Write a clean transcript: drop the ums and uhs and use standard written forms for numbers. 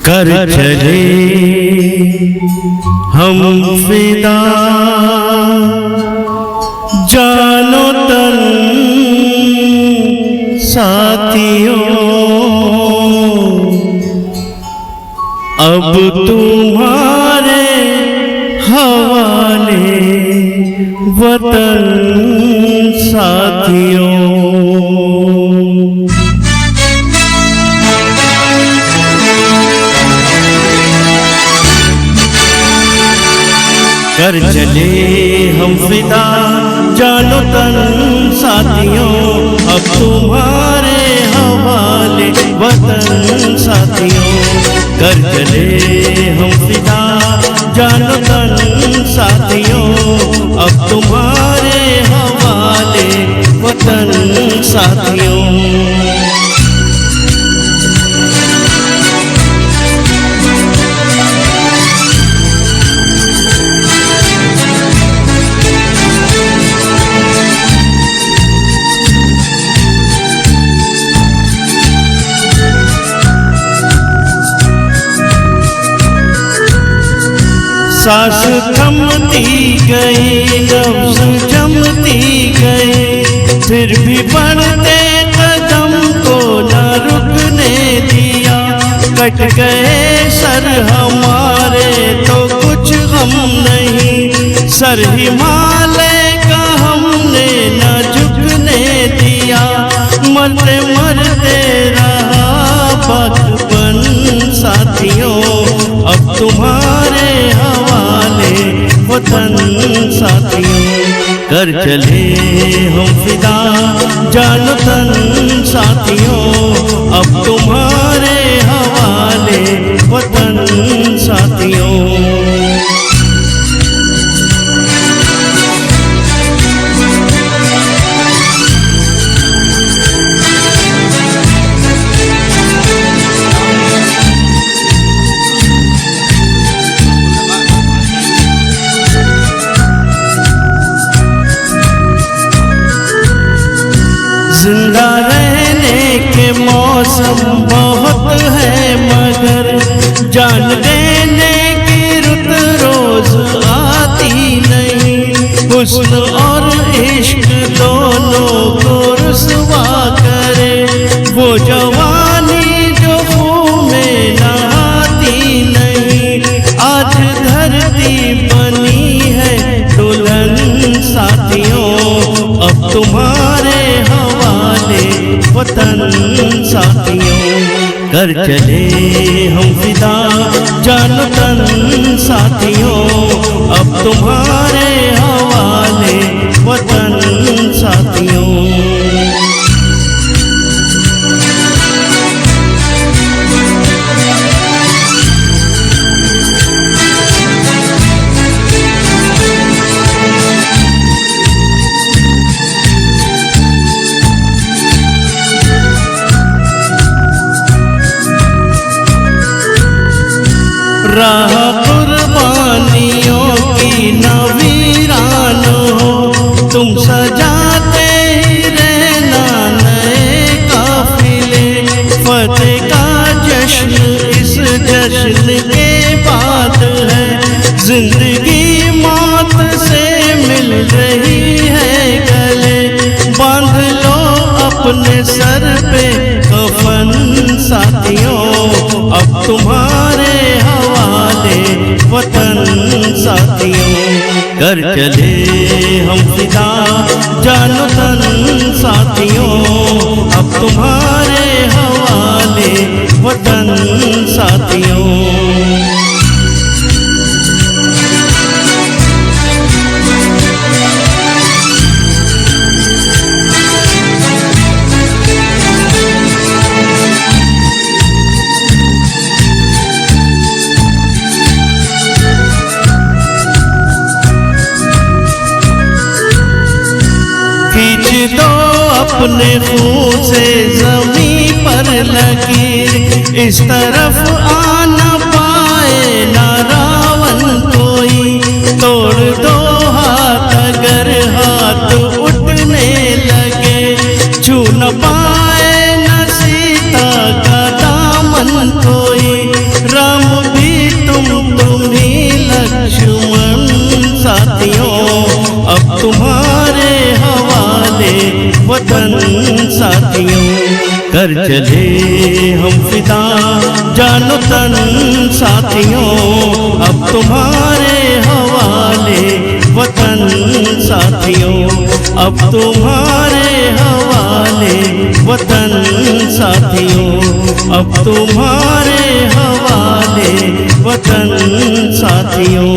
कर चले हम फिदा जानो तन साथियों, अब तुम्हारे हवाले वतन साथियों। कर चले हम फिदा जानो तन साथियों, अब तुम्हारे हवाले वतन साथियों। कर चले हम फिदा जानो तन साथियों, अब तुम्हारे हवाले वतन साथियों। सांस थमती गई, नब्ज़ जमती गई, फिर भी बढ़ते कदम को न रुकने दिया। कट गए सर हमारे तो कुछ गम नहीं, सर हिमालय का हमने न झुकने दिया। मरते मरते रहा बचपन साथियों, अब तुम्हारे हवाले वतन साथियों। कर चले हम फिदा जानो तन साथियों, अब तुम्हारे हवाले वतन साथियों। जिंदा रहने के मौसम बहुत है, मगर जान देने की रुत रोज आती नहीं। हुस्न और इश्क दोनों को रुसवा करे, वो जवानी जो खून में नहाती नहीं। आज धरती बनी है दुल्हन साथियों, अब तुम्हारे वतन साथियों। कर चले हम फिदा जानो तन साथियों, अब तुम्हारे हवाले वतन साथियों। राह कुर्बानियों की न वीरान हो, तुम सजाते ही रहना नए काफिले। फतेह का जश्न इस जश्न के बाद है, जिंदगी मौत से मिल रही है गले। बांध लो अपने सर पे कफन साथियों, अब तुम्हारे वतन साथियों। कर चले हम फिदा जानो तन साथियों, अब तुम्हारे हवाले वतन साथियों। खींच दो अपने खून से ज़मीं पर लकीर, इस तरफ आ न पाए ना रावण कोई। तोड़ दो हाथ अगर हाथ उठने लगे, छू न पाए न सीता का दामन कोई। वतन साथियों, कर चले हम फिदा जानो तन साथियों, अब तुम्हारे हवाले वतन साथियों, अब तुम्हारे हवाले वतन साथियों, अब तुम्हारे हवाले वतन साथियों।